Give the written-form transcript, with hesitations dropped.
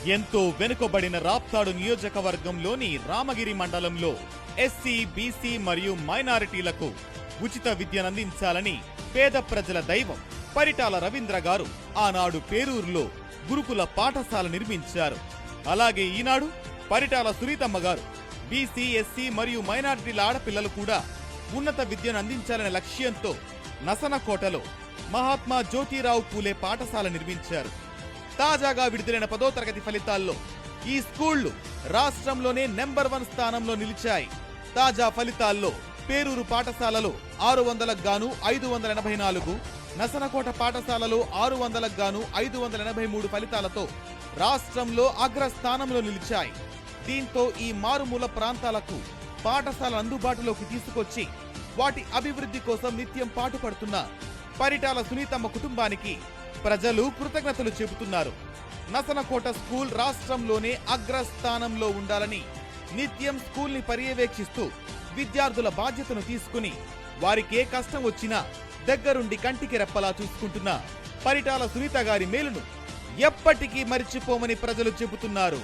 ఎంతో వెనుకబడిన రాప్తాడు నియోజకవర్గంలోని రామగిరి మండలంలో ఎస్సీ, బీసీ మరియు మైనారిటీలకు ఉచిత విద్యనందించాలని పేద ప్రజల దైవం పరిటాల రవీంద్ర గారు ఆనాడు పేరూరులో గురుకుల పాఠశాల నిర్మించారు. అలాగే ఈనాడు పరిటాల సునీతమ్మ గారు బీసీ, ఎస్సీ మరియు మైనారిటీల ఆడపిల్లలు కూడా ఉన్నత విద్యను అందించాలనే లక్ష్యంతో నసనకోటలో మహాత్మా జ్యోతిరావు పూలే పాఠశాల నిర్మించారు. తాజాగా విడుదలైన 10వ తరగతి ఫలితాల్లో ఈ స్కూళ్లు రాష్ట్రంలోనే నెంబర్ 1 స్థానంలో నిలిచాయి. తాజా ఫలితాల్లో పేరూరు పాఠశాలలో 600కు గాను 584, నసనకోట పాఠశాలలో 600కు గాను 583 ఫలితాలతో రాష్ట్రంలో అగ్రస్థానంలో నిలిచాయి. దీంతో ఈ మారుమూల ప్రాంతాలకు పాఠశాల అందుబాటులోకి తీసుకొచ్చి వాటి అభివృద్ధి కోసం నిత్యం పాటుపడుతున్న పరిటాల సునీతమ్మ కుటుంబానికి ప్రజలు కృతజ్ఞతలు చెబుతున్నారు. నసనకోట స్కూల్ రాష్ట్రంలోనే అగ్రస్థానంలో ఉండాలని నిత్యం స్కూల్ని పర్యవేక్షిస్తూ విద్యార్థుల బాధ్యతను తీసుకుని వారికే కష్టం వచ్చినా దగ్గరుండి కంటికి రెప్పలా చూసుకుంటున్న పరిటాల సునీత గారి మేలును ఎప్పటికీ మరిచిపోమని ప్రజలు చెబుతున్నారు.